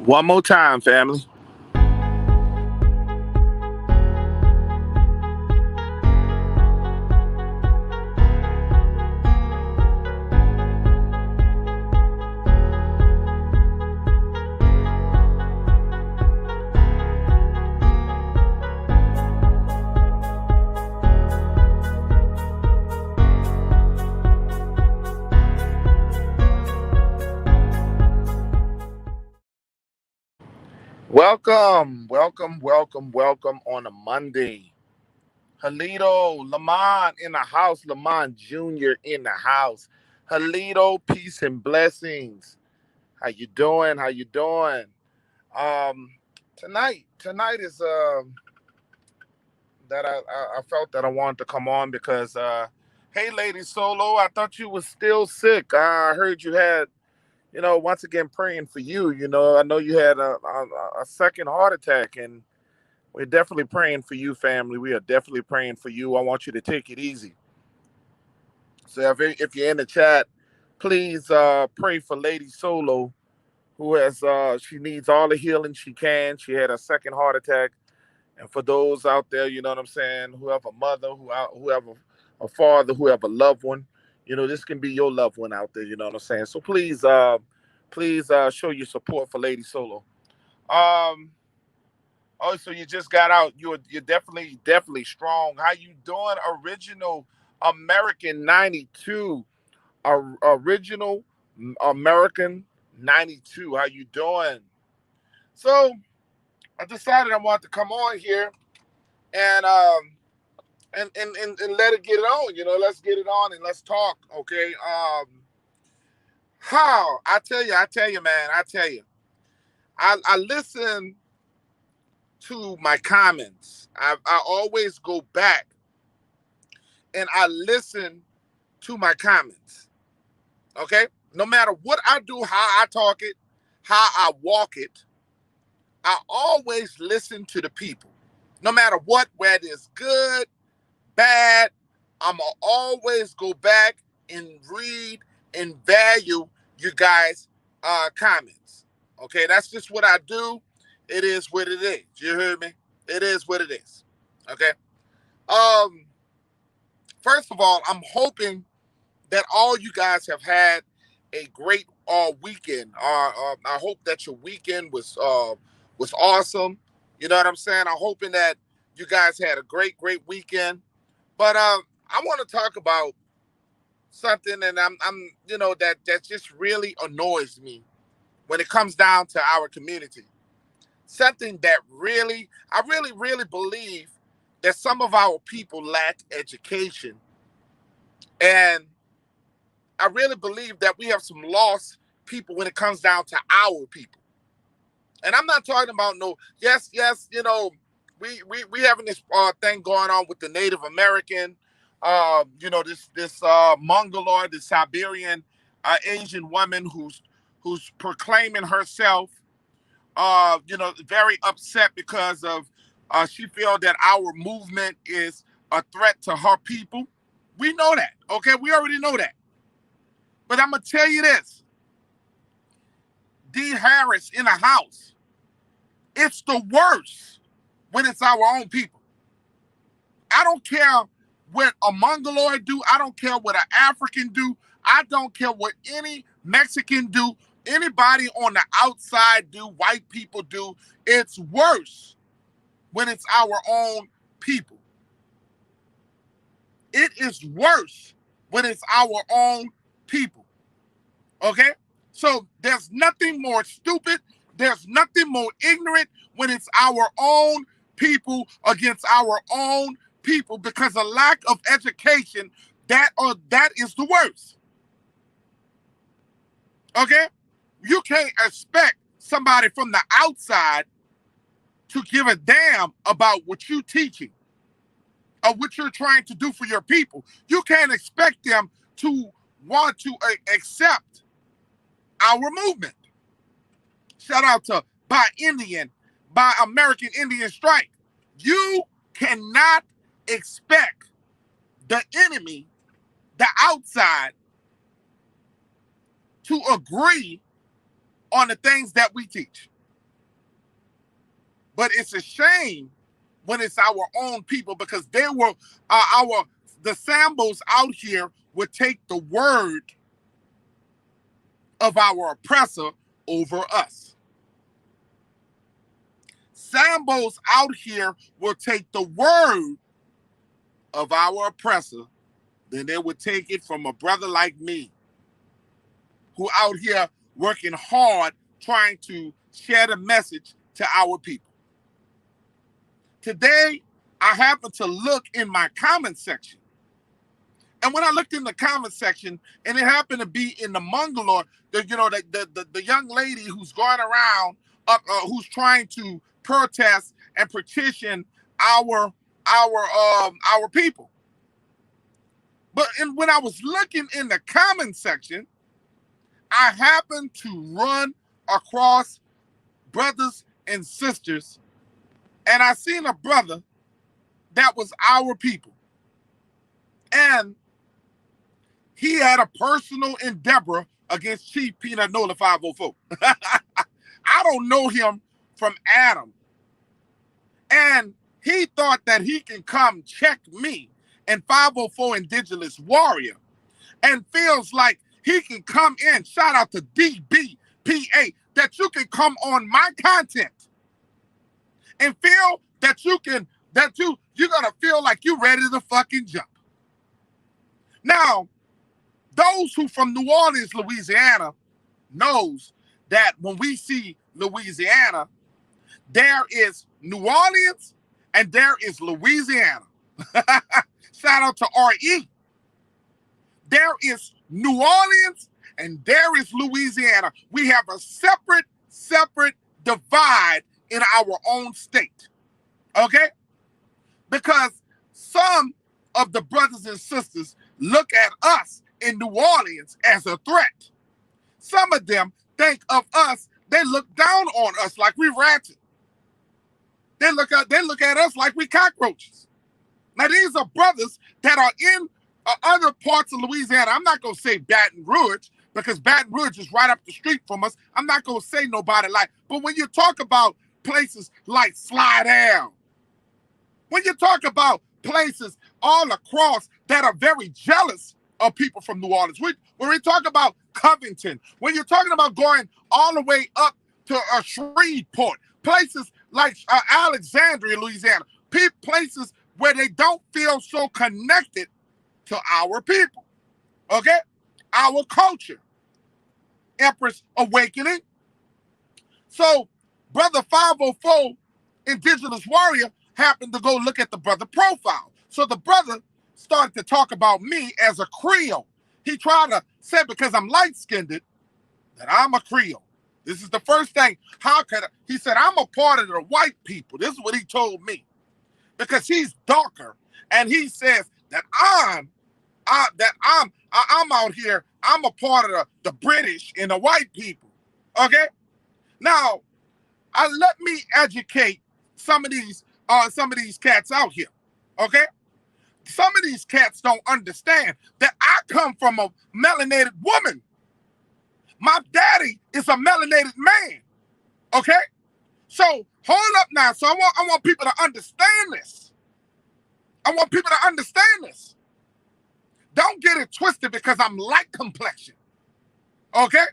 One more time, family. Welcome on a Monday. Halito, Lamont in the house, Lamont Jr. in the house. Halito, peace and blessings. How you doing? How you doing? Um, tonight is that I felt that I wanted to come on because hey, Lady Solo, I thought you was still sick. I heard you had, once again praying for you. I know you had a second heart attack, and we're definitely praying for you, family. We are definitely praying for you. I want you to take it easy. So if you're in the chat, please pray for Lady Solo, who has she needs all the healing she can. She had a second heart attack, and for those out there, you know what I'm saying, who have a mother, who have a father, who have a loved one, this can be your loved one out there. You know what I'm saying. So please show your support for Lady Solo. Oh, so you just got out. You're definitely strong. How you doing, original American 92? Original American 92. How you doing? So I decided I wanted to come on here and and let it get it on. Let's get it on and let's talk. Okay. How I tell you, man. I tell you. I listen to my comments. I always go back and I listen to my comments. Okay? No matter what I do, how I talk it, how I walk it, I always listen to the people. No matter what, whether it's good, bad, I'm going to always go back and read and value you guys' comments. Okay? That's just what I do. It is what it is. You hear me? It is what it is. Okay? First of all, I'm hoping that all you guys have had a great weekend. I hope that your weekend was awesome. You know what I'm saying? I'm hoping that you guys had a great weekend. But I want to talk about something, and I'm that just really annoys me when it comes down to our community. Something that I really believe that some of our people lack education. And I really believe that we have some lost people when it comes down to our people. And I'm not talking about yes, we having this thing going on with the Native American, this Mongoloid, the Siberian Asian woman who's proclaiming herself, very upset because of she feel that our movement is a threat to her people. We know that, okay? We already know that. But I'm going to tell you this. D. Harris in a house. It's the worst when it's our own people. I don't care what a Mongoloid do. I don't care what an African do. I don't care what any Mexican do. Anybody on the outside do. White people do. It's worse when it's our own people. It is worse when it's our own people. Okay? So there's nothing more stupid. There's nothing more ignorant when it's our own people against our own people, because a lack of education, that is the worst. Okay? You can't expect somebody from the outside to give a damn about what you're teaching or what you're trying to do for your people. You can't expect them to want to accept our movement. Shout out to Buy American Indian Strike. You cannot expect the enemy, the outside, to agree on the things that we teach. But it's a shame when it's our own people, because they were the Sambos out here would take the word of our oppressor over us. Sambos out here will take the word of our oppressor, then they would take it from a brother like me, who out here working hard trying to share the message to our people. Today, I happened to look in my comment section. And when I looked in the comment section, and it happened to be in the Mangalore, the young lady who's going around, who's trying to protest and petition our people. But when I was looking in the comment section, I happened to run across brothers and sisters, and I seen a brother that was our people. And he had a personal endeavor against Chief Peanut Nola 504. I don't know him from Adam. And he thought that he can come check me and 504 Indigenous Warrior, and feels like he can come in, shout out to DBPA, that you can come on my content and feel that you're gonna feel like you're ready to fucking jump. Now, those who from New Orleans, Louisiana, knows that when we see Louisiana, there is New Orleans and there is Louisiana. Shout out to RE. There is New Orleans and there is Louisiana. We have a separate divide in our own state. Okay? Because some of the brothers and sisters look at us in New Orleans as a threat. Some of them think of us, they look down on us like we ratchet. They look at us like we cockroaches. Now, these are brothers that are in other parts of Louisiana. I'm not going to say Baton Rouge, because Baton Rouge is right up the street from us. I'm not going to say nobody like, but when you talk about places like Slidell, when you talk about places all across that are very jealous of people from New Orleans, when we talk about Covington, when you're talking about going all the way up to Shreveport, places like Alexandria, Louisiana, places where they don't feel so connected to our people, okay? Our culture. Empress Awakening. So, Brother 504, Indigenous Warrior, happened to go look at the brother profile. So the brother started to talk about me as a Creole. He tried to say, because I'm light-skinned, that I'm a Creole. This is the first thing. He said, I'm a part of the white people. This is what he told me. Because he's darker, and he says that I'm out here, I'm a part of the British and the white people. Okay? Now, let me educate some of these cats out here. Okay? Some of these cats don't understand that I come from a melanated woman. My daddy is a melanated man. Okay? So hold up now. So I want people to understand this. I want people to understand this. Don't get it twisted because I'm light complexion. Okay?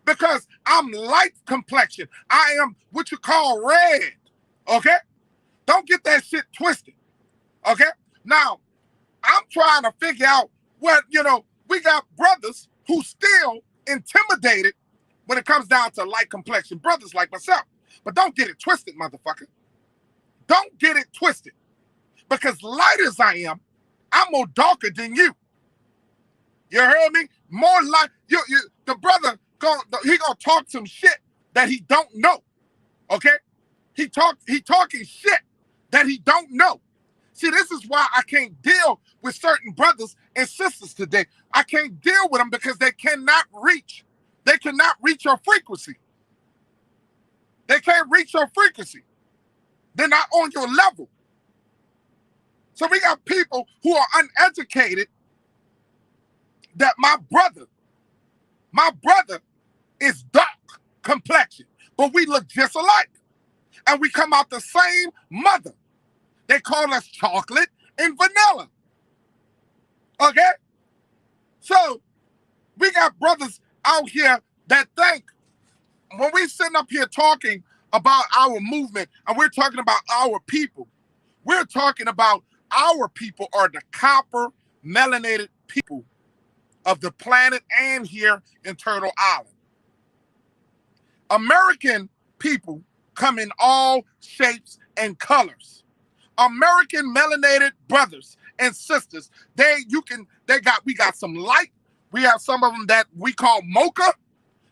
Because I'm light complexion. I am what you call red. Okay? Don't get that shit twisted. Okay? Now, I'm trying to figure out what, we got brothers who still intimidated when it comes down to light complexion. Brothers like myself. But don't get it twisted, motherfucker. Don't get it twisted. Because light as I am, I'm more darker than you. You heard me? More light. The brother, he gonna talk some shit that he don't know. Okay? He talking shit that he don't know. See, this is why I can't deal with certain brothers and sisters today. I can't deal with them because they cannot reach your frequency. They can't reach your frequency. They're not on your level. So we got people who are uneducated that my brother is dark complexion, but we look just alike. And we come out the same mother. They call us chocolate and vanilla. Okay? So we got brothers out here that think when we sitting up here talking about our movement and we're talking about our people, we're talking about our people are the copper melanated people of the planet and here in Turtle Island. American people come in all shapes and colors. American melanated brothers and sisters, we got some light. We have some of them that we call mocha,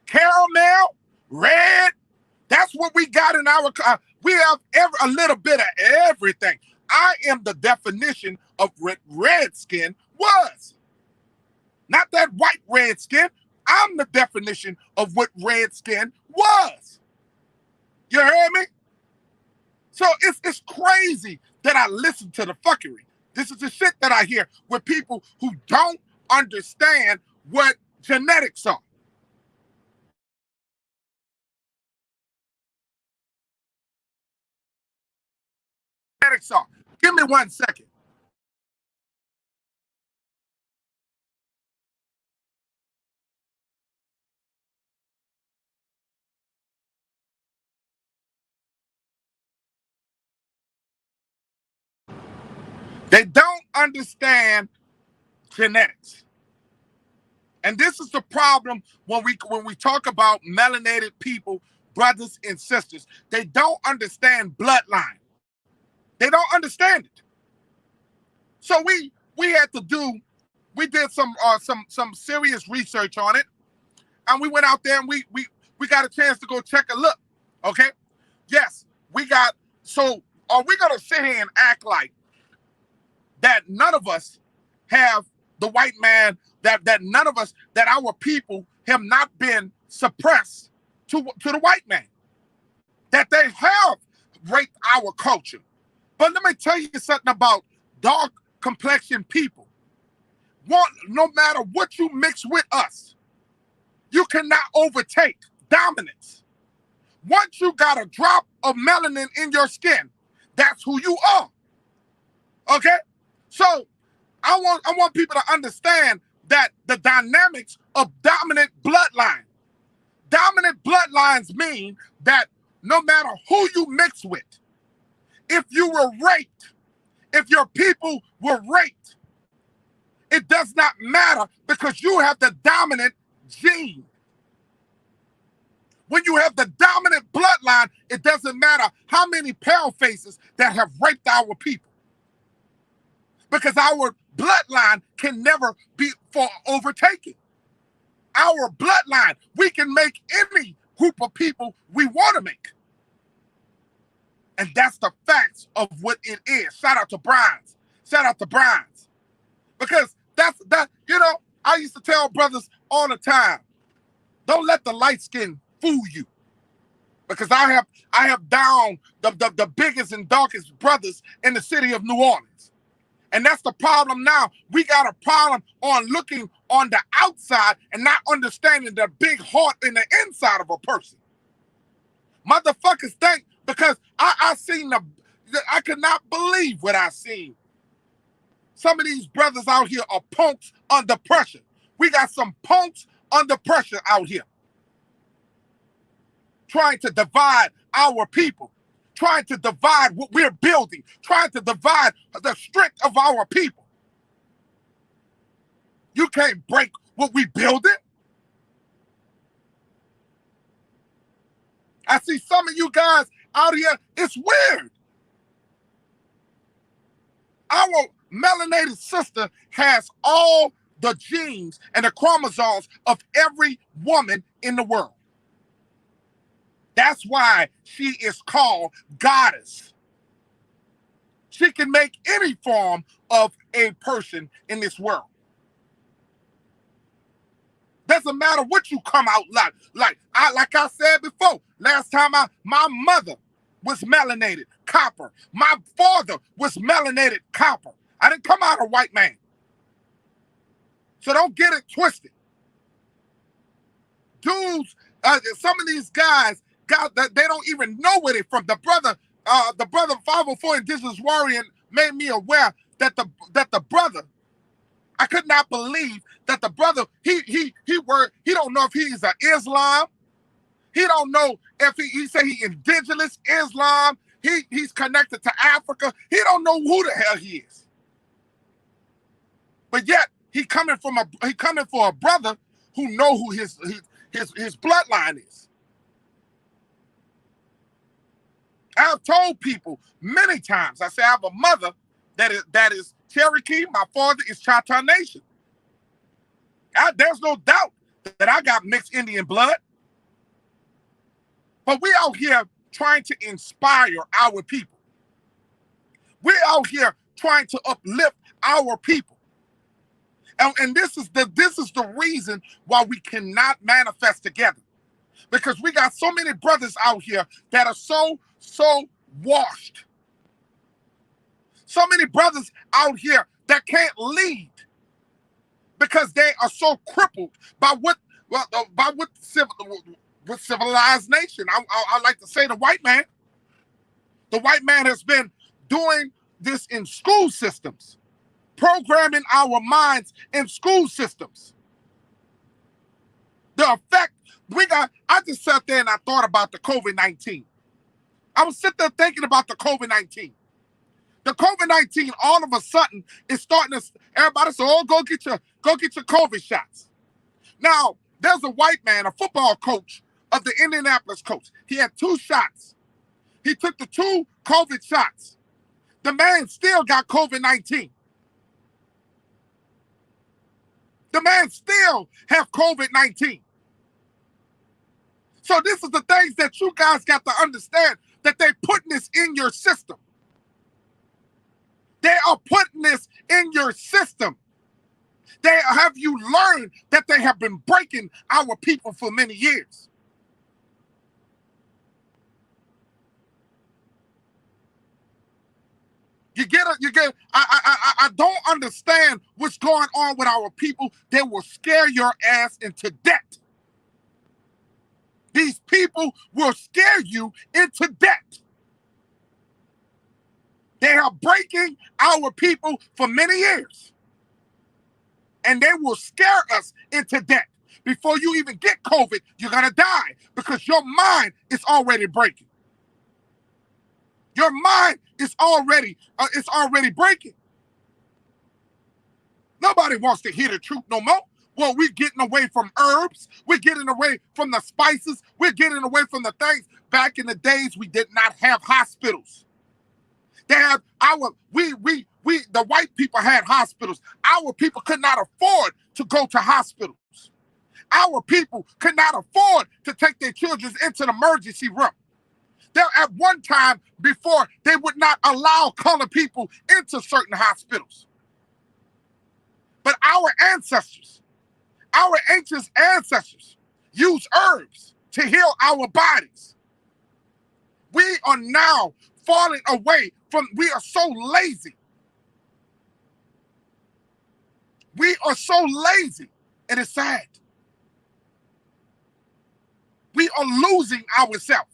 caramel, red. That's what we got in our. We have a little bit of everything. I am the definition of what redskin was. Not that white redskin. I'm the definition of what redskin was. You heard me? So it's crazy that I listen to the fuckery. This is the shit that I hear with people who don't understand what genetics are. Genetics are. Give me 1 second. They don't understand genetics. And this is the problem when we talk about melanated people, brothers and sisters. They don't understand bloodline. They don't understand it. So we did some serious research on it, and we went out there and we got a chance to go check a look. Okay? Yes, we got. So are we gonna sit here and act like that none of us have the white man, that none of us, that our people have not been suppressed to the white man, that they have raped our culture? But let me tell you something about dark complexion people. No matter what you mix with us, you cannot overtake dominance. Once you got a drop of melanin in your skin, that's who you are. Okay? So I want people to understand that the dynamics of dominant bloodline. Dominant bloodlines mean that no matter who you mix with, if you were raped, if your people were raped, it does not matter because you have the dominant gene. When you have the dominant bloodline, it doesn't matter how many pale faces that have raped our people. Because our bloodline can never be overtaken. Our bloodline, we can make any group of people we want to make. And that's the facts of what it is. Shout out to Brian's. Shout out to Brian's. Because I used to tell brothers all the time, don't let the light skin fool you. Because I have down the biggest and darkest brothers in the city of New Orleans. And that's the problem now. We got a problem on looking on the outside and not understanding the big heart in the inside of a person. Motherfuckers think because I could not believe what I seen. Some of these brothers out here are punks under pressure. We got some punks under pressure out here. Trying to divide our people. Trying to divide what we're building. Trying to divide the strength of our people. You can't break what we building. I see some of you guys out here, it's weird. Our melanated sister has all the genes and the chromosomes of every woman in the world. That's why she is called goddess. She can make any form of a person in this world. Doesn't matter what you come out like. Like I said before, last time my mother was melanated, copper. My father was melanated, copper. I didn't come out a white man. So don't get it twisted. Dudes, some of these guys God, they don't even know where they're from. The brother 504 Indigenous Warrior made me aware that the brother, I could not believe that the brother, he don't know if he's an Islam. He don't know if he say he indigenous Islam. He's connected to Africa. He don't know who the hell he is. But yet he coming for a brother who know who his bloodline is. I've told people many times, I say I have a mother that is Cherokee. My father is Choctaw Nation. There's no doubt that I got mixed Indian blood. But we out here trying to inspire our people. We're out here trying to uplift our people. And this is the reason why we cannot manifest together. Because we got so many brothers out here that are so washed. So many brothers out here that can't lead because they are so crippled by with civilized nation. I like to say the white man. The white man has been doing this in school systems, programming our minds in school systems. The effect I just sat there and I thought about the COVID-19. I was sitting there thinking about the COVID-19. The COVID-19 all of a sudden is starting to, everybody say, oh, go get your COVID shots. Now, there's a white man, a football coach of the Indianapolis Colts. He had 2 shots. He took the 2 COVID shots. The man still got COVID-19. The man still have COVID-19. So this is the things that you guys got to understand, that they're putting this in your system. They are putting this in your system. Have you learned that they have been breaking our people for many years? I don't understand what's going on with our people. They will scare your ass into debt. These people will scare you into debt. They are breaking our people for many years. And they will scare us into debt. Before you even get COVID, you're going to die because your mind is already breaking. Your mind is already breaking. Nobody wants to hear the truth no more. Well, we're getting away from herbs. We're getting away from the spices. We're getting away from the things. Back in the days, we did not have hospitals. They have the white people had hospitals. Our people could not afford to go to hospitals. Our people could not afford to take their children into the emergency room. There at one time before, they would not allow colored people into certain hospitals. But our ancient ancestors used herbs to heal our bodies. We are now falling away from, we are so lazy. We are so lazy, and it's sad. We are losing ourselves.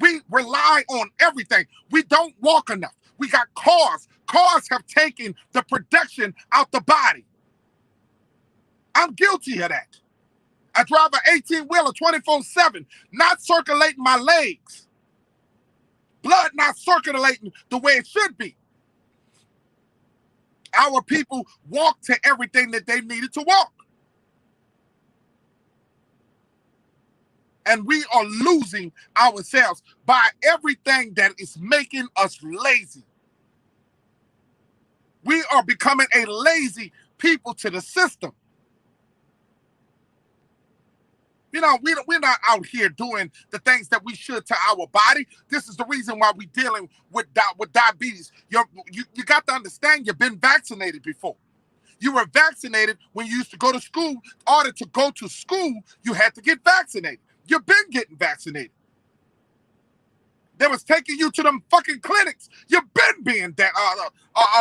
We rely on everything. We don't walk enough. We got cars. Cars have taken the production out the body. I'm guilty of that. I drive an 18-wheeler 24/7, not circulating my legs. Blood not circulating the way it should be. Our people walked to everything that they needed to walk. And we are losing ourselves by everything that is making us lazy. We are becoming a lazy people to the system. You know, we're not out here doing the things that we should to our body. This is the reason why we're dealing with diabetes. You got to understand, you've been vaccinated before. You were vaccinated when you used to go to school. In order to go to school, you had to get vaccinated. You've been getting vaccinated. They was taking you to them fucking clinics. You've been being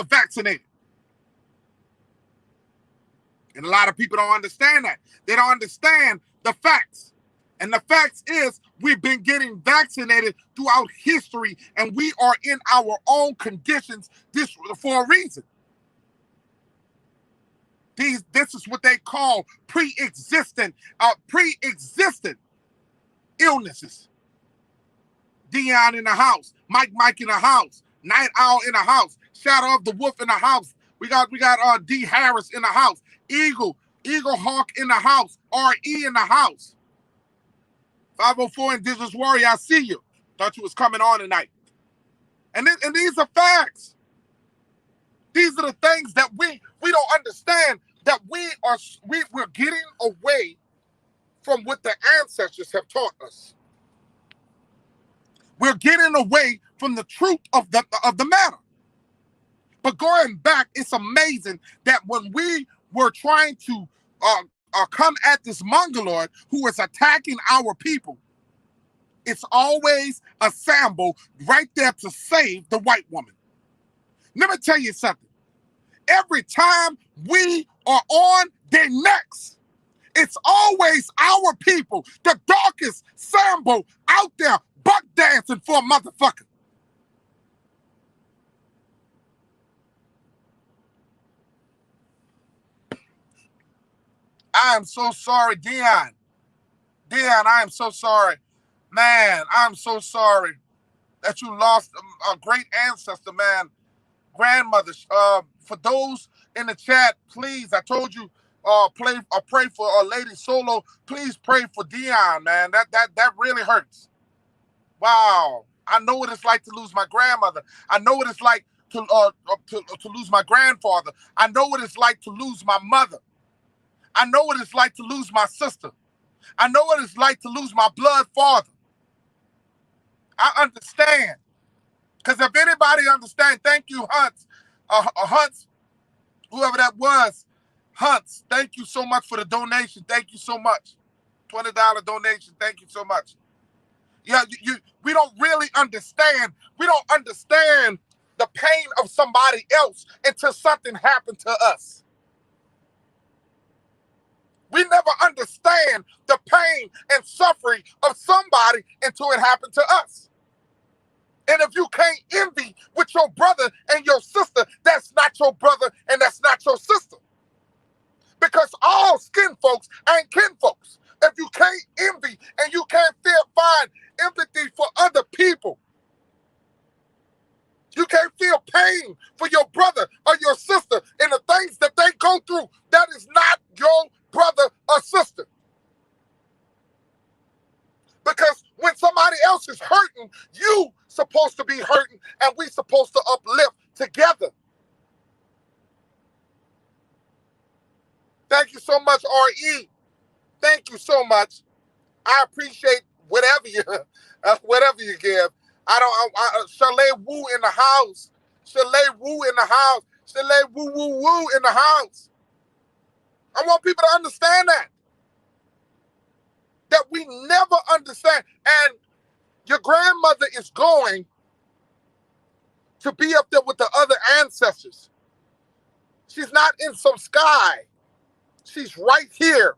vaccinated. And a lot of people don't understand that. They don't understand the facts. And the fact is, we've been getting vaccinated throughout history, and we are in our own conditions for a reason. This is what they call pre-existent illnesses. Dion in the house, Mike in the house, Night Owl in the house, Shadow of the Wolf in the house. We got D Harris in the house, Eagle Hawk in the house, RE in the house. 504 Indigenous Warrior, I see you. Thought you was coming on tonight. And these are facts. These are the things that we don't understand, that we're getting away from what the ancestors have taught us. We're getting away from the truth of the matter. But going back, it's amazing that when we were trying to come at this Mongoloid who is attacking our people, it's always a symbol right there to save the white woman. Let me tell you something. Every time we are on their necks, it's always our people, the darkest symbol out there, buck dancing for a motherfucker. I am so sorry, Dion. I am so sorry. Man, I'm so sorry that you lost a great ancestor, man. Grandmother. For those in the chat, please, I told you, pray for Lady Solo. Please pray for Dion, man. That really hurts. Wow. I know what it's like to lose my grandmother. I know what it's like to lose my grandfather. I know what it's like to lose my mother. I know what it's like to lose my sister. I know what it's like to lose my blood father. I understand. Because if anybody understands, thank you, Hunts. Hunts, whoever that was. Hunts, thank you so much for the donation. Thank you so much. $20 donation. Thank you so much. Yeah, we don't really understand. We don't understand the pain of somebody else until something happened to us. We never understand the pain and suffering of somebody until it happened to us. And if you can't envy with your brother and your sister, that's not your brother and that's not your sister. Because all skin folks ain't kin folks. If you can't envy and you can't find empathy for other people, you can't feel pain for your brother or your sister and the things that they go through, that is not your brother or sister. Because when somebody else is hurting, you supposed to be hurting and we supposed to uplift together. Thank you so much, RE. Thank you so much. I appreciate whatever you give. Chalet Woo in the house. Chalet Woo in the house. Chalet Woo Woo Woo in the house. I want people to understand that we never understand. And your grandmother is going to be up there with the other ancestors. She's not in some sky. She's right here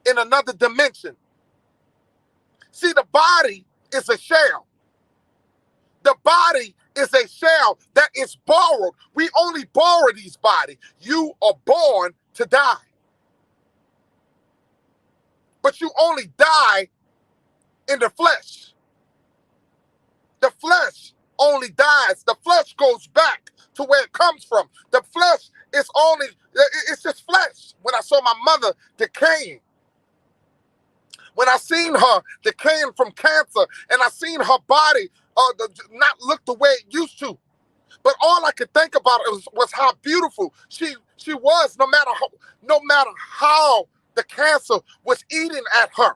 in another dimension. See, the body is a shell. The body is a shell that is borrowed. We only borrow these bodies. You are born to die. But you only die in the flesh. The flesh only dies. The flesh goes back to where it comes from. The flesh is it's just flesh. When I saw my mother decaying, when I seen her decaying from cancer, and I seen her body not look the way it used to, but all I could think about was how beautiful she was. No matter how the cancer was eating at her,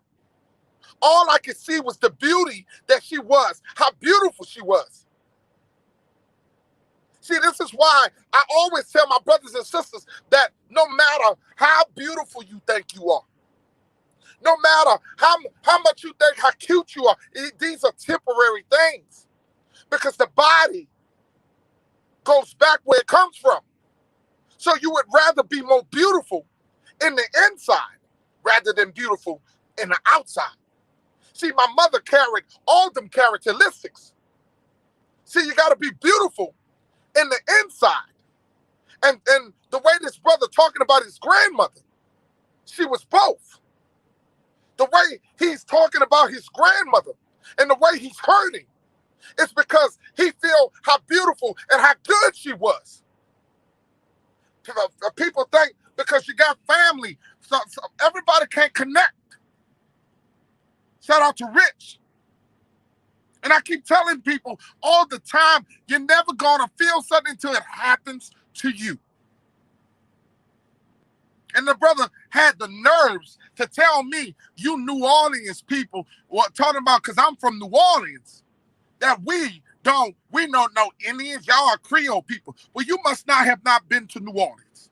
all I could see was the beauty that she was, how beautiful she was. See, this is why I always tell my brothers and sisters that no matter how beautiful you think you are, no matter how much you think how cute you are, these are temporary things, because the body goes back where it comes from. So you would rather be more beautiful in the inside rather than beautiful in the outside. See, my mother carried all them characteristics. See, you got to be beautiful in the inside. And the way this brother talking about his grandmother, she was both. The way he's talking about his grandmother and the way he's hurting, it's because he feel how beautiful and how good she was. People think because you got family, so everybody can't connect. Shout out to Rich. And I keep telling people all the time, you're never gonna feel something until it happens to you. And the brother had the nerves to tell me, you New Orleans people, talking about, because I'm from New Orleans, that we don't know Indians, y'all are Creole people. Well, you must not have been to New Orleans.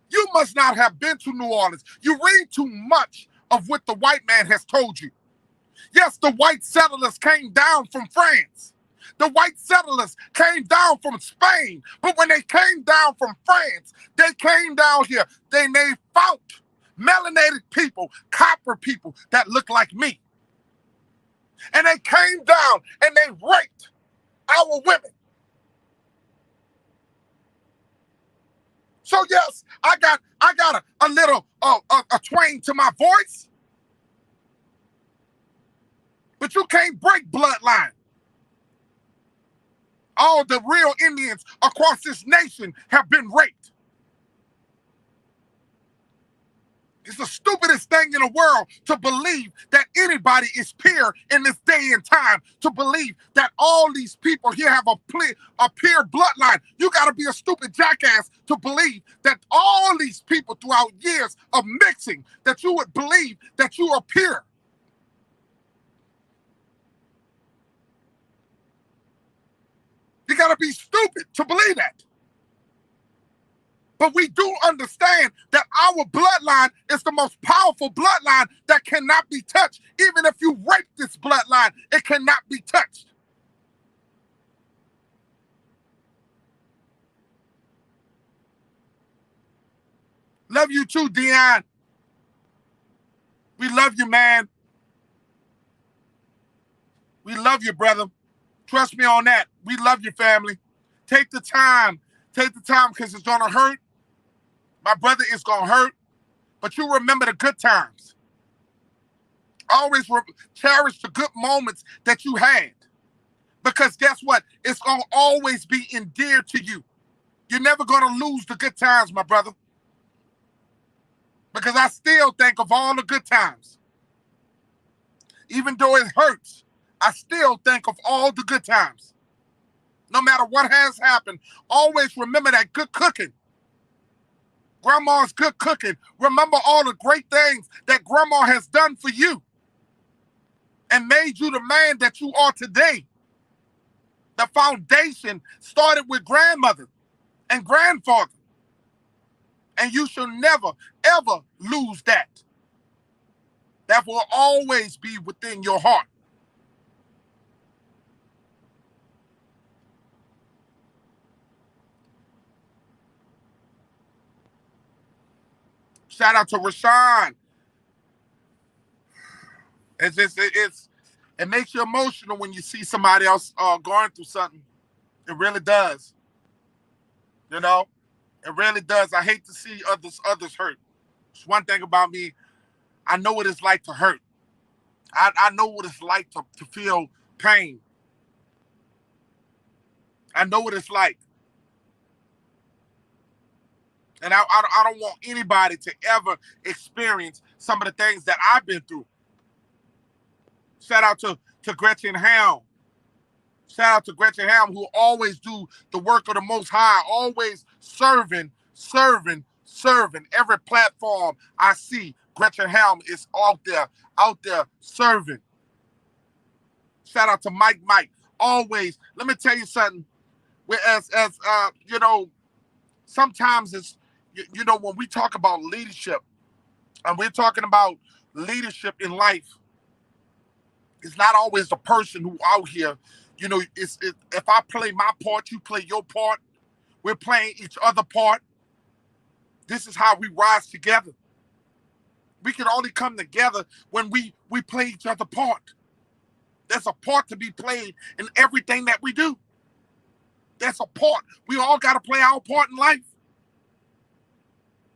You must not have been to New Orleans. You read too much of what the white man has told you. Yes, the white settlers came down from France. The white settlers came down from Spain. But when they came down from France, they came down here. They found melanated people, copper people that look like me. And they came down and they raped our women. So yes, I got a little a twang to my voice. But you can't break bloodline. All the real Indians across this nation have been raped. It's the stupidest thing in the world to believe that anybody is pure in this day and time, to believe that all these people here have a pure bloodline. You got to be a stupid jackass to believe that all these people throughout years of mixing, that you would believe that you are pure. You got to be stupid to believe that. But we do understand that our bloodline is the most powerful bloodline that cannot be touched. Even if you rape this bloodline, it cannot be touched. Love you too, Dion. We love you, man. We love you, brother. Trust me on that. We love your family. Take the time. Take the time because it's going to hurt. My brother, it's going to hurt. But you remember the good times. Always cherish the good moments that you had. Because guess what? It's going to always be endeared to you. You're never going to lose the good times, my brother. Because I still think of all the good times. Even though it hurts, I still think of all the good times. No matter what has happened, always remember that good cooking. Grandma's good cooking. Remember all the great things that grandma has done for you and made you the man that you are today. The foundation started with grandmother and grandfather. And you should never, ever lose that. That will always be within your heart. Shout out to Rashawn. It makes you emotional when you see somebody else going through something. It really does. You know, it really does. I hate to see others hurt. It's one thing about me. I know what it's like to hurt. I know what it's like to feel pain. I know what it's like. And I don't want anybody to ever experience some of the things that I've been through. Shout out to Gretchen Helm. Shout out to Gretchen Helm, who always do the work of the Most High, always serving. Every platform I see, Gretchen Helm is out there serving. Shout out to Mike. Always. Let me tell you something. As you know, sometimes it's, you know, when we talk about leadership, and we're talking about leadership in life, it's not always the person who out here, you know, if I play my part, you play your part, we're playing each other part. This is how we rise together. We can only come together when we we play each other part. There's a part to be played in everything that we do. There's a part. We all got to play our part in life.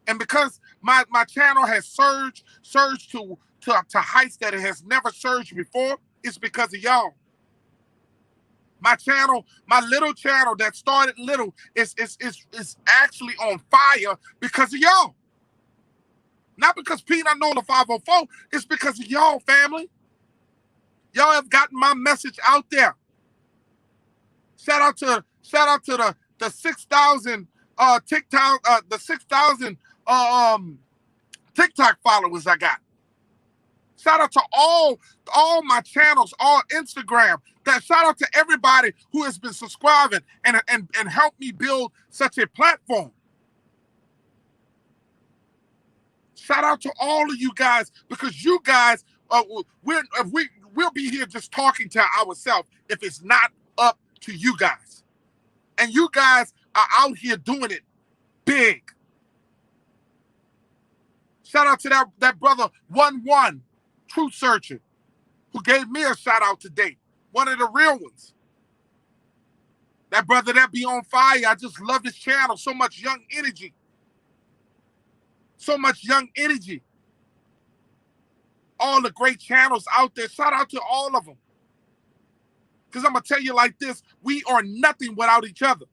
And because my channel has surged to heights that it has never surged before, it's because of y'all. My channel, my little channel that started little, is actually on fire because of y'all. Not because Peanut Nola 504, it's because of y'all, family. Y'all have gotten my message out there. Shout out to the 6,000 TikTok the 6,000 TikTok followers I got. Shout out to all my channels, all Instagram. Shout out to everybody who has been subscribing and helped me build such a platform. Shout out to all of you guys, because you guys, we'll be here just talking to ourselves if it's not up to you guys. And you guys are out here doing it big. Shout out to that brother 11 Truth Searcher, who gave me a shout out today. One of the real ones. That brother that be on fire. I just love his channel. So much young energy. So much young energy. All the great channels out there. Shout out to all of them. Because I'm going to tell you like this. We are nothing without each other.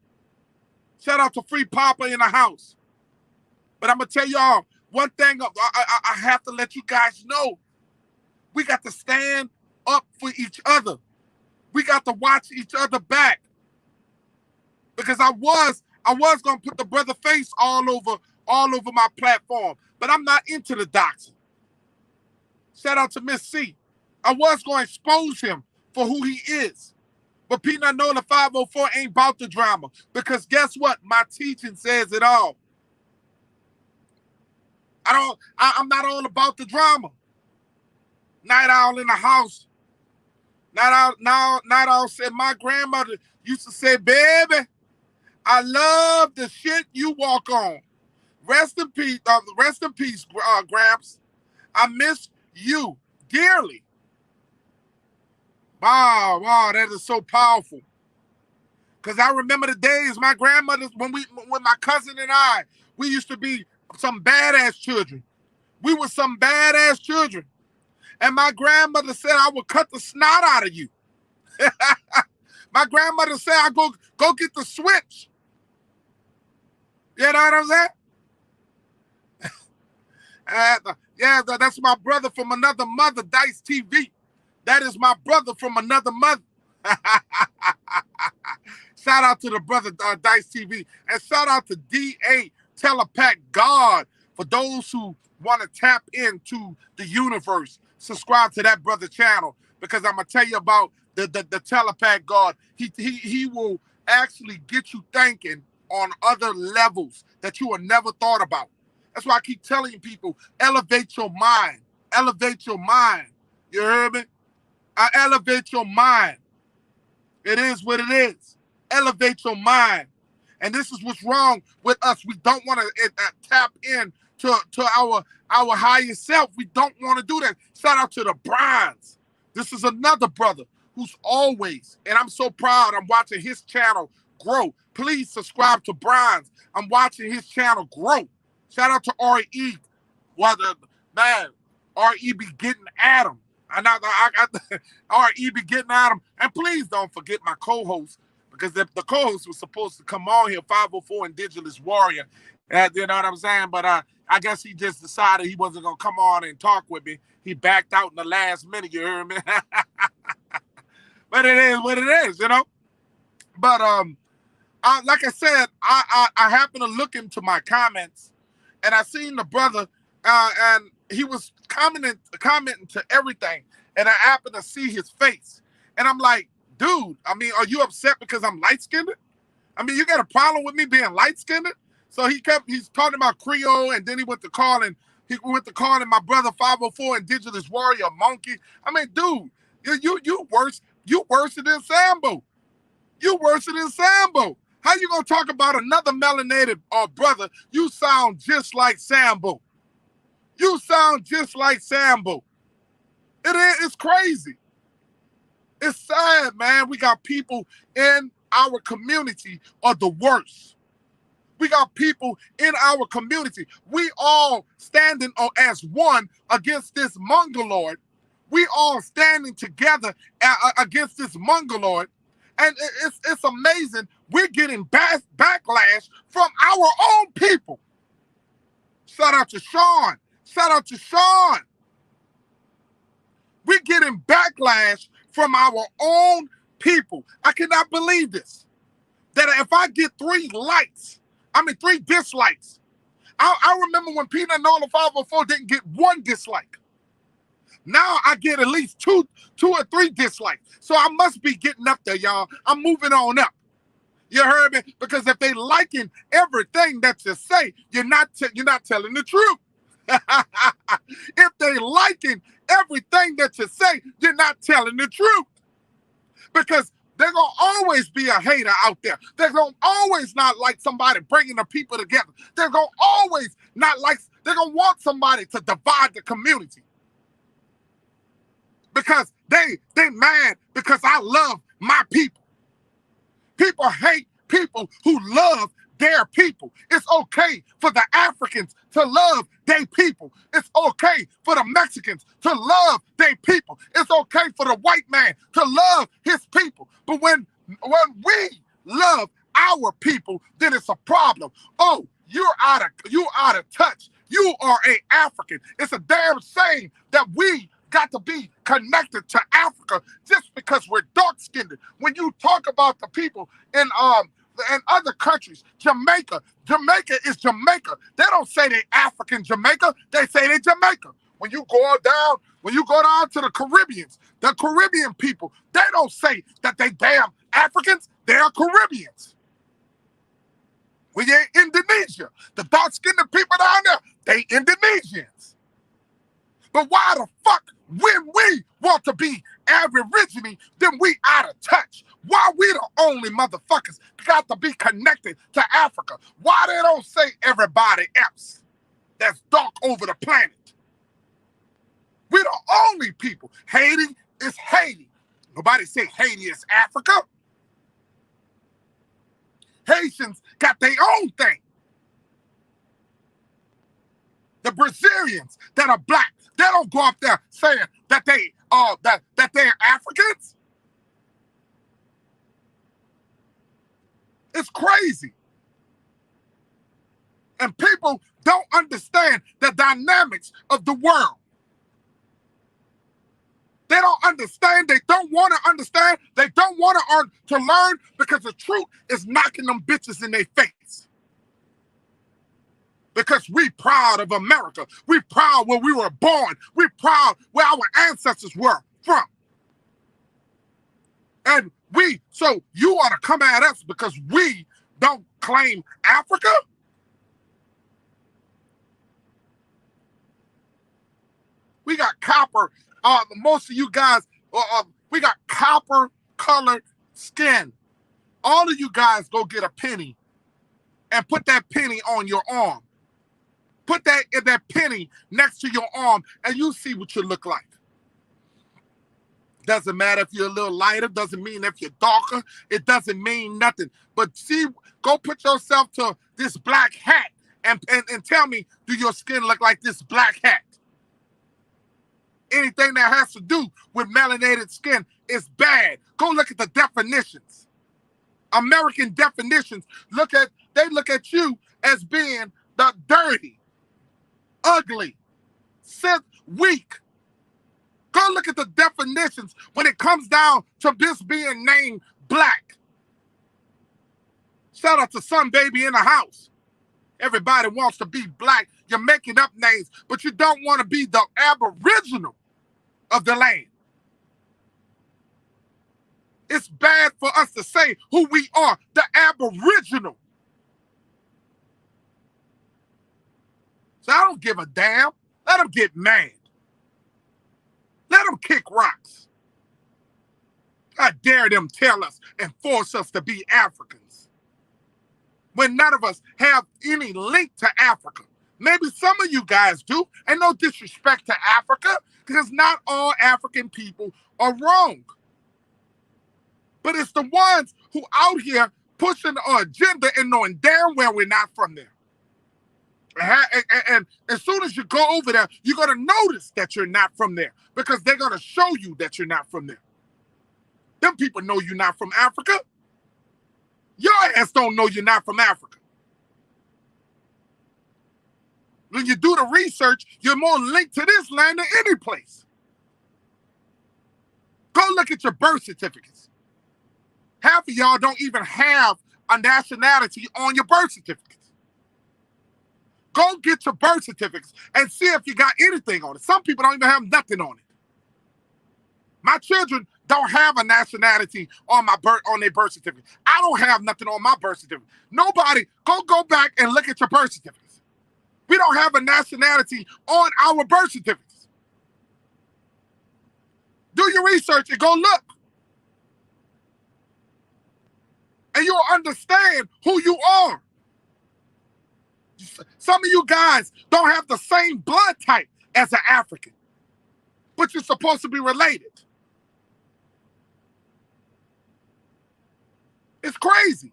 Shout out to Free Papa in the house. But I'm going to tell y'all one thing I have to let you guys know. We got to stand up for each other. We got to watch each other back. Because I was going to put the brother face all over my platform. But I'm not into the doxing. Shout out to Miss C. I was going to expose him for who he is. But Peanut Nola 504 ain't about the drama. Because guess what? My teaching says it all. I'm not all about the drama. Night Owl in the house. Night Owl said, my grandmother used to say, baby, I love the shit you walk on. Rest in peace, Gramps. I miss you dearly. Wow, that is so powerful. Because I remember the days my grandmother, when my cousin and I, we used to be some badass children. We were some badass children. And my grandmother said I would cut the snot out of you. My grandmother said I go get the switch. You know what I'm saying? Yeah, that's my brother from another mother, Dice TV. That is my brother from another mother. Shout out to the brother Dice TV. And shout out to DA Telepack God for those who want to tap into the universe. Subscribe to that brother channel, because I'm going to tell you about the Telepack God. He will actually get you thinking on other levels that you have never thought about. That's why I keep telling people, elevate your mind. Elevate your mind. You heard me? Elevate your mind. It is what it is. Elevate your mind. And this is what's wrong with us. We don't want to tap in to our higher self. We don't want to do that. Shout out to the Bronze. This is another brother who's always, and I'm so proud, I'm watching his channel grow. Please subscribe to Bronze. I'm watching his channel grow. Shout out to R.E. Man, R.E. be getting at him. R.E. be getting at him. And please don't forget my co-host, because the co-host was supposed to come on here, 504 Indigenous Warrior. You know what I'm saying? But I guess he just decided he wasn't going to come on and talk with me. He backed out in the last minute, you heard me? But it is what it is, you know? But like I said, I happened to look into my comments, and I seen the brother, and he was commenting to everything, and I happened to see his face. And I'm like, dude, I mean, are you upset because I'm light-skinned? I mean, you got a problem with me being light-skinned? So he's talking about Creole, and then he went to calling my brother 504 Indigenous Warrior monkey. I mean, dude, you worse than Sambo. You worse than Sambo. How you gonna talk about another melanated brother? You sound just like Sambo. You sound just like Sambo. It's crazy. It's sad, man. We got people in our community are the worst. We got people in our community. We all standing as one against this Mongoloid. We all standing together against this Mongoloid. And it's amazing. We're getting backlash from our own people. Shout out to Sean. Shout out to Sean. We're getting backlash from our own people. I cannot believe this. That if I get 3 dislikes. I remember when Peanut Nola 504 didn't get 1 dislike. Now I get at least two or 3 dislikes. So I must be getting up there, y'all. I'm moving on up. You heard me? Because if they liking everything that you say, you're not telling the truth. If they liking everything that you say, you're not telling the truth. Because there's going to always be a hater out there. There's going to always not like somebody bringing the people together. They're going to always not like, they're going to want somebody to divide the community. Because they mad because I love my people. People hate people who love their people. It's okay for the Africans to love their people. It's okay for the Mexicans to love their people. It's okay for the white man to love his people. But when we love our people, then it's a problem. Oh, you're out of touch. You are an African. It's a damn shame that we got to be connected to Africa just because we're dark-skinned. When you talk about the people in other countries, Jamaica is Jamaica. They don't say they African Jamaica. They say they Jamaica. When you go down to the Caribbean people, they don't say that they damn Africans. They are Caribbeans. When you're in Indonesia, the dark-skinned people down there, they Indonesians. But why the fuck, when we want to be Aborigine, then we out of touch? Why we the only motherfuckers got to be connected to Africa? Why they don't say everybody else that's dark over the planet? We the only people. Haiti is Haiti. Nobody say Haiti is Africa. Haitians got their own thing. The Brazilians that are black, they don't go up there saying that they're Africans. It's crazy. And people don't understand the dynamics of the world. They don't understand. They don't want to understand. They don't want to learn because the truth is knocking them bitches in their face. Because we proud of America. We proud where we were born. We proud where our ancestors were from. And so you ought to come at us because we don't claim Africa? We got copper. Most of you guys, we got copper colored skin. All of you guys go get a penny and put that penny on your arm. Put that penny next to your arm and you see what you look like. Doesn't matter if you're a little lighter, doesn't mean if you're darker, it doesn't mean nothing. But see, go put yourself to this black hat and tell me, do your skin look like this black hat? Anything that has to do with melanated skin is bad. Go look at the definitions. American definitions, they look at you as being the dirty, ugly, weak. Go look at the definitions when it comes down to this being named black. Shout out to Sun Baby in the house. Everybody wants to be black. You're making up names, but you don't want to be the aboriginal of the land. It's bad for us to say who we are, the aboriginal. So I don't give a damn. Let them get mad. Let them kick rocks. I dare them tell us and force us to be Africans when none of us have any link to Africa. Maybe some of you guys do, and no disrespect to Africa, because not all African people are wrong. But it's the ones who out here pushing the agenda and knowing damn well we're not from there. And as soon as you go over there, you're going to notice that you're not from there because they're going to show you that you're not from there. Them people know you're not from Africa. Your ass don't know you're not from Africa. When you do the research, you're more linked to this land than any place. Go look at your birth certificates. Half of y'all don't even have a nationality on your birth certificates. Go get your birth certificates and see if you got anything on it. Some people don't even have nothing on it. My children don't have a nationality on their birth certificate. I don't have nothing on my birth certificate. Nobody, go back and look at your birth certificates. We don't have a nationality on our birth certificates. Do your research and go look. And you'll understand who you are. Some of you guys don't have the same blood type as an African, but you're supposed to be related. It's crazy.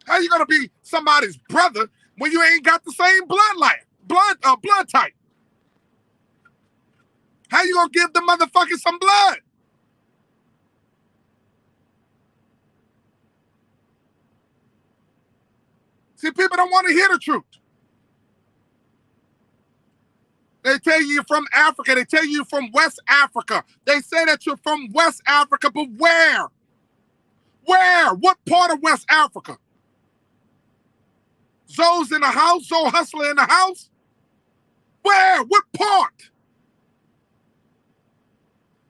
How you gonna be somebody's brother when you ain't got the same blood type? How you gonna give the motherfucker some blood? See, people don't want to hear the truth. They tell you you're from Africa. They tell you you're from West Africa. They say that you're from West Africa, but where? Where? What part of West Africa? Zoe's in the house? Zoe Hustler in the house? Where? What part?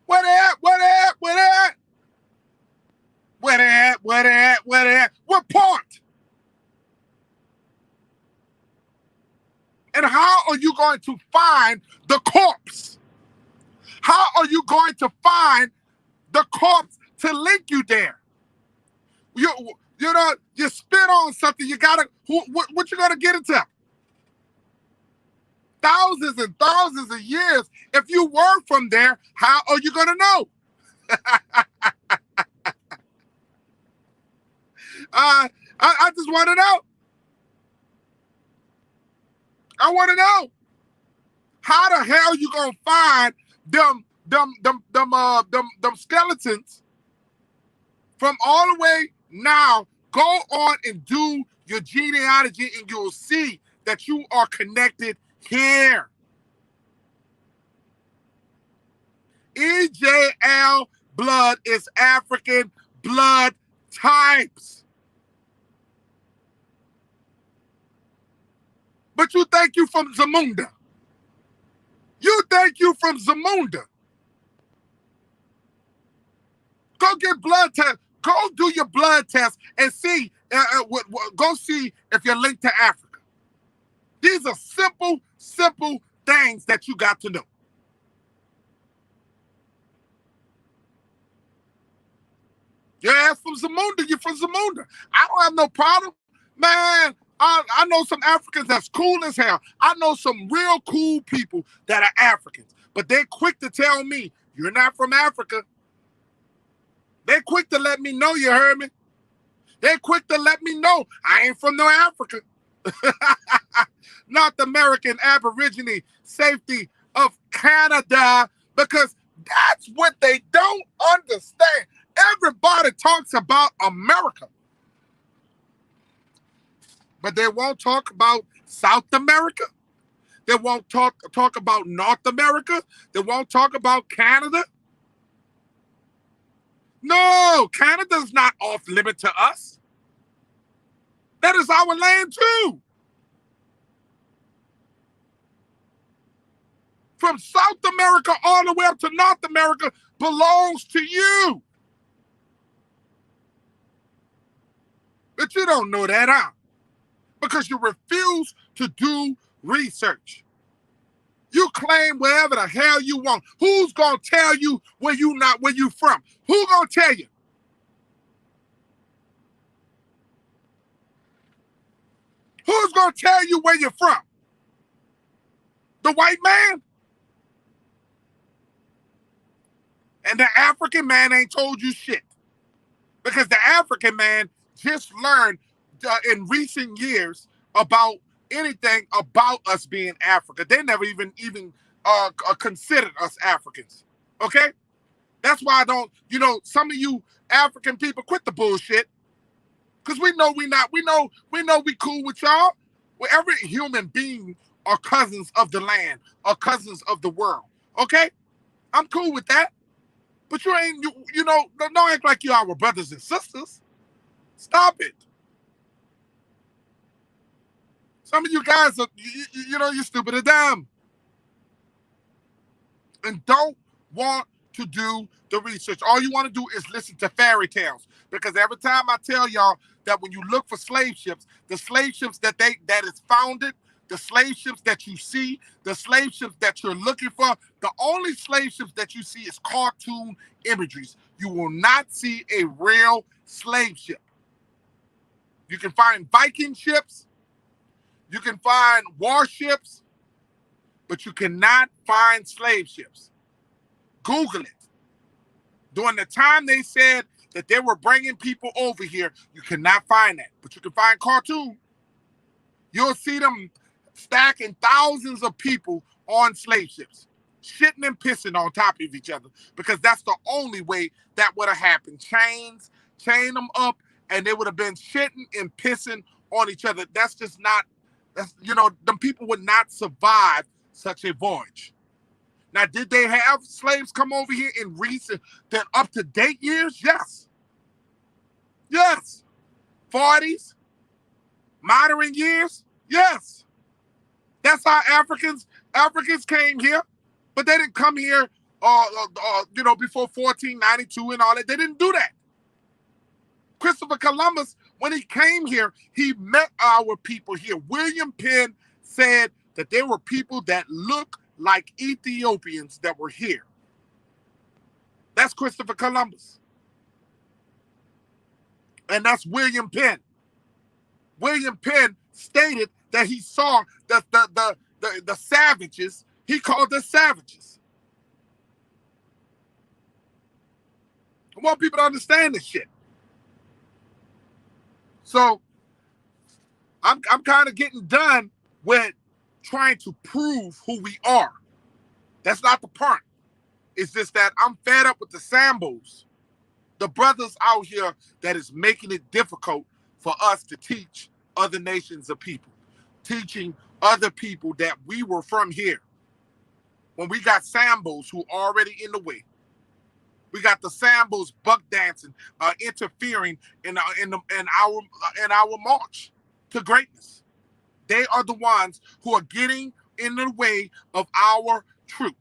Where they at? Where they at? Where they at? Where they at? Where they at? Where they at? What part? And how are you going to find the corpse? How are you going to find the corpse to link you there? You know, you spit on something, you gotta, what you gonna get into? Thousands and thousands of years. If you were from there, how are you gonna know? I just want to know. I want to know. How the hell you gonna find them skeletons from all the way now? Go on and do your genealogy and you'll see that you are connected here. EJL blood is African blood types. But you think you from Zamunda. You think you from Zamunda. Go get blood test. Go do your blood test and see. Go see if you're linked to Africa. These are simple things that you got to know. Your ass from Zamunda. You're from Zamunda. I don't have no problem, man. I know some Africans that's cool as hell. I know some real cool people that are Africans, but they're quick to tell me, you're not from Africa. They're quick to let me know, you heard me? They're quick to let me know I ain't from no Africa. North American Aborigine Safety of Canada, because that's what they don't understand. Everybody talks about America, but they won't talk about South America. They won't talk about North America. They won't talk about Canada. No, Canada's not off limit to us. That is our land too. From South America all the way up to North America belongs to you. But you don't know that, huh? Because you refuse to do research. You claim wherever the hell you want. Who's gonna tell you where you from? Who gonna tell you? Who's going to tell you where you're from? The white man? And the African man ain't told you shit. Because the African man just learned in recent years about anything about us being Africa. They never even considered us Africans. Okay? That's why I don't, some of you African people quit the bullshit. Because we know we cool with y'all. Well, every human being are cousins of the land, are cousins of the world. Okay? I'm cool with that. But you ain't, don't act like you are our brothers and sisters. Stop it. Some of you guys are, you're stupid and dumb. And don't want to do the research. All you want to do is listen to fairy tales. Because every time I tell y'all that when you look for slave ships, the slave ships that is founded, the slave ships that you see, the slave ships that you're looking for, the only slave ships that you see is cartoon imageries. You will not see a real slave ship. You can find Viking ships, you can find warships, but you cannot find slave ships. Google it. During the time they said that they were bringing people over here, you cannot find that. But you can find cartoon. You'll see them stacking thousands of people on slave ships, shitting and pissing on top of each other, because that's the only way that would have happened. Chain them up, and they would have been shitting and pissing on each other. That's just not, them people would not survive such a voyage. Now, did they have slaves come over here in recent, up-to-date years? Yes. Yes. 40s? Modern years? Yes. That's how Africans came here. But they didn't come here, before 1492 and all that. They didn't do that. Christopher Columbus, when he came here, he met our people here. William Penn said that there were people that look like Ethiopians that were here. That's Christopher Columbus. And that's William Penn. William Penn stated that he saw the savages. He called us savages. I want people to understand this shit. So I'm kind of getting done with trying to prove who we are. That's not the point. It's just that I'm fed up with the Sambos, the brothers out here that is making it difficult for us to teach other nations of people, teaching other people that we were from here. When we got Sambos who are already in the way, we got the Sambos buck dancing, interfering in our march to greatness. They are the ones who are getting in the way of our truth.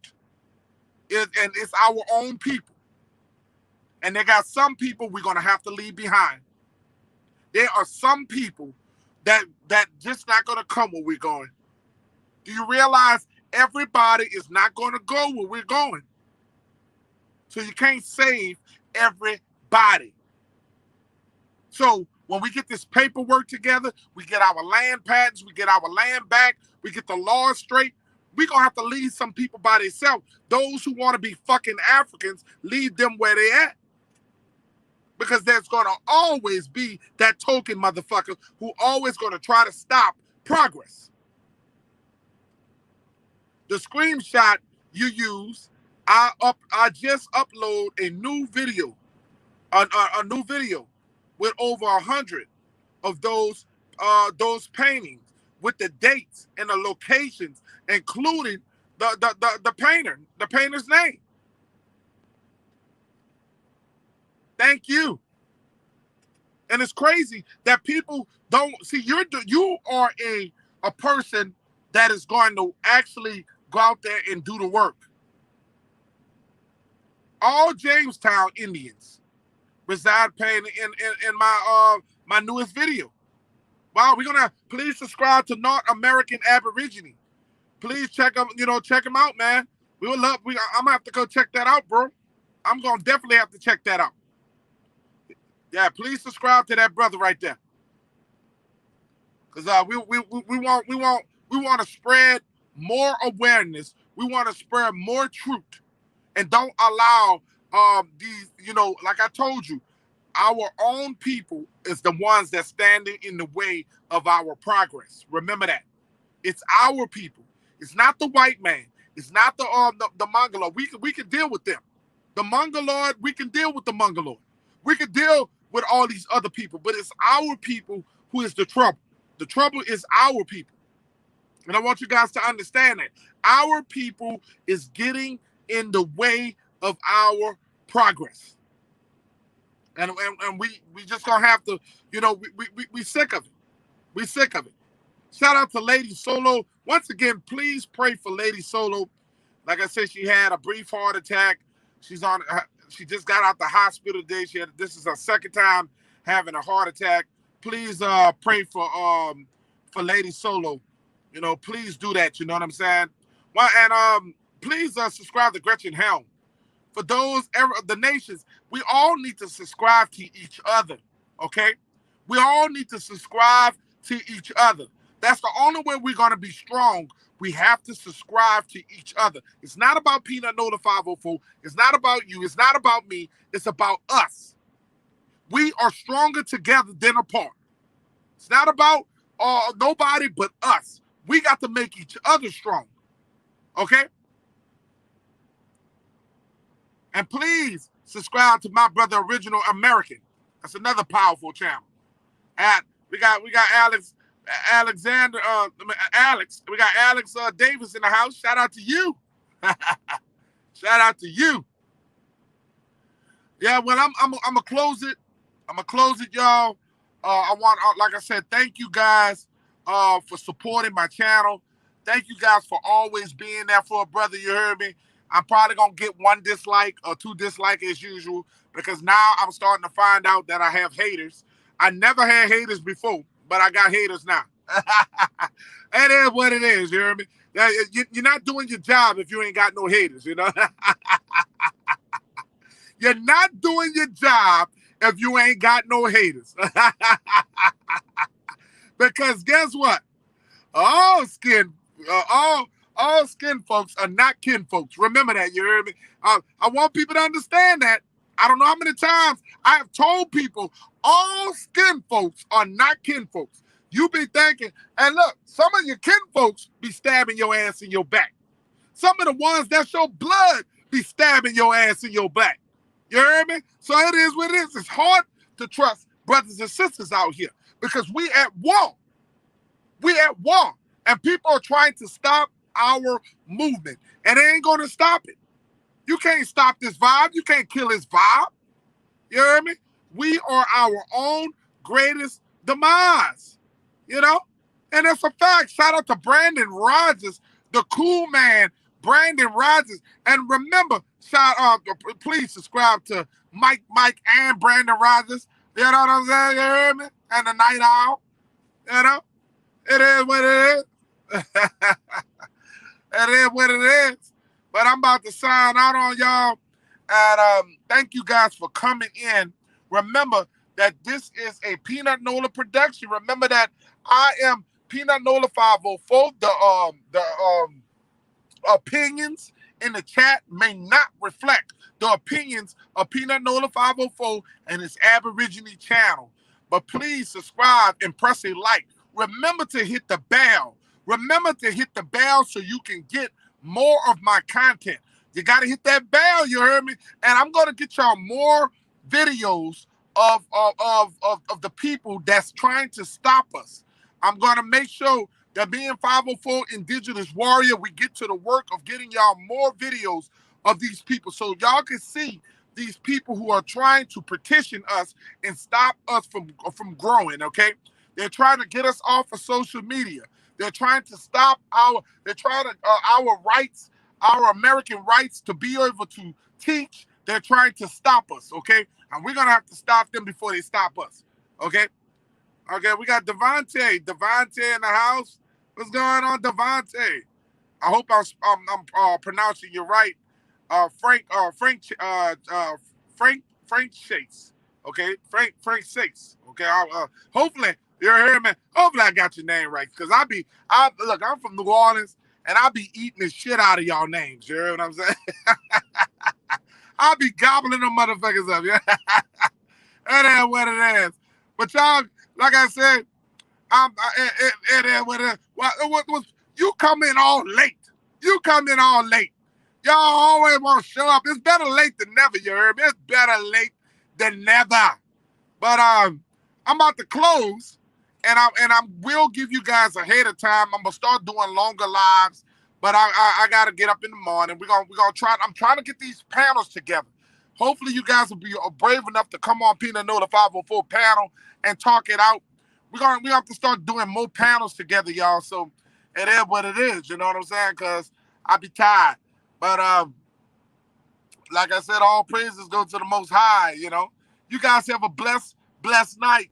And it's our own people. And they got some people we're going to have to leave behind. There are some people that just not going to come where we're going. Do you realize everybody is not going to go where we're going? So you can't save everybody. So when we get this paperwork together, we get our land patents, we get our land back, we get the laws straight, we're going to have to leave some people by themselves. Those who want to be fucking Africans, leave them where they at. Because there's going to always be that token motherfucker who always going to try to stop progress. The screenshot you use, I just upload a new video, a new video with over 100 of those paintings with the dates and the locations, including the painter's name. Thank you. And it's crazy that people don't see you are a person that is going to actually go out there and do the work. All Jamestown Indians reside paying in my newest video. Wow, we're gonna please subscribe to North American Aborigine. Please check them out, man. We would love. I'm gonna have to go check that out, bro. I'm gonna definitely have to check that out. Yeah, please subscribe to that brother right there. because we want to spread more awareness. We want to spread more truth, and don't allow these. Like I told you, our own people is the ones that's standing in the way of our progress. Remember that. It's our people. It's not the white man. It's not the Mongoloid. We can deal with them. The Mongoloid, we can deal with the Mongoloid. We can deal with all these other people, but it's our people who is the trouble. The trouble is our people. And I want you guys to understand that. Our people is getting in the way of our progress. And we just gonna have to, we sick of it. We sick of it. Shout out to Lady Solo. Once again, please pray for Lady Solo. Like I said, she had a brief heart attack. She just got out the hospital today. This is her second time having a heart attack. Please pray for Lady Solo. Please do that. You know what I'm saying? Well, and please subscribe to Gretchen Helm. For the nations, we all need to subscribe to each other. Okay? We all need to subscribe to each other. That's the only way we're going to be strong. We have to subscribe to each other. It's not about Peanut Nola 504. It's not about you. It's not about me. It's about us. We are stronger together than apart. It's not about nobody but us. We got to make each other strong. Okay? And please subscribe to my brother Original American. That's another powerful channel. We got Alex we got Alex Davis in the house. Shout out to you. Shout out to you. Yeah, well, I'm gonna close it. I'm gonna close it, y'all. I want, like I said, thank you guys for supporting my channel. Thank you guys for always being there for a brother. You heard me. I'm probably gonna get 1 dislike or 2 dislike as usual, because now I'm starting to find out that I have haters. I never had haters before, but I got haters now. That is what it is. You hear me? You're not doing your job if you ain't got no haters. You're not doing your job if you ain't got no haters. Because guess what? All skin folks are not kin folks. Remember that. You heard me? I want people to understand that. I don't know how many times I have told people all skin folks are not kin folks. You be thinking, and look, some of your kin folks be stabbing your ass in your back. Some of the ones that's your blood be stabbing your ass in your back. You heard me? So it is what it is. It's hard to trust brothers and sisters out here because we at war. We at war. And people are trying to stop our movement. And they ain't going to stop it. You can't stop this vibe. You can't kill this vibe. You hear me? We are our own greatest demise. And it's a fact. Shout out to Brandon Rogers, the cool man, Brandon Rogers. And remember, please subscribe to Mike, and Brandon Rogers. You know what I'm saying? You hear me? And the Night Owl. It is what it is. It is what it is. But I'm about to sign out on y'all. And thank you guys for coming in. Remember that this is a Peanut Nola production. Remember that I am Peanut Nola 504. The opinions in the chat may not reflect the opinions of Peanut Nola 504 and his Aborigine channel. But please subscribe and press a like. Remember to hit the bell. Remember to hit the bell so you can get more of my content. You got to hit that bell, you heard me? And I'm going to get y'all more videos of the people that's trying to stop us. I'm going to make sure that being 504 Indigenous Warrior, we get to the work of getting y'all more videos of these people so y'all can see these people who are trying to petition us and stop us from growing, okay? They're trying to get us off of social media. They're trying to stop our rights, our American rights to be able to teach. They're trying to stop us, okay? And we're going to have to stop them before they stop us, okay? Okay, we got Devontae in the house. What's going on, Devontae? I hope I'm pronouncing you right. Frank Chase. Okay, Frank Chase. Okay, hopefully You hear me? Hopefully I got your name right. Because look, I'm from New Orleans, and I be eating the shit out of y'all names. You hear what I'm saying? I be gobbling them motherfuckers up. Yeah. That is what it is. But y'all, like I said, it is what it is. You come in all late. You come in all late. Y'all always want to show up. It's better late than never, you heard me? It's better late than never. But I'm about to close, and I will give you guys ahead of time. I'm gonna start doing longer lives, but I gotta get up in the morning. We're gonna try. I'm trying to get these panels together. Hopefully, you guys will be brave enough to come on Peanut Know the 504 panel and talk it out. We have to start doing more panels together, y'all. So it is what it is. You know what I'm saying? Cause I be tired. But like I said, all praises go to the Most High. You know. You guys have a blessed night.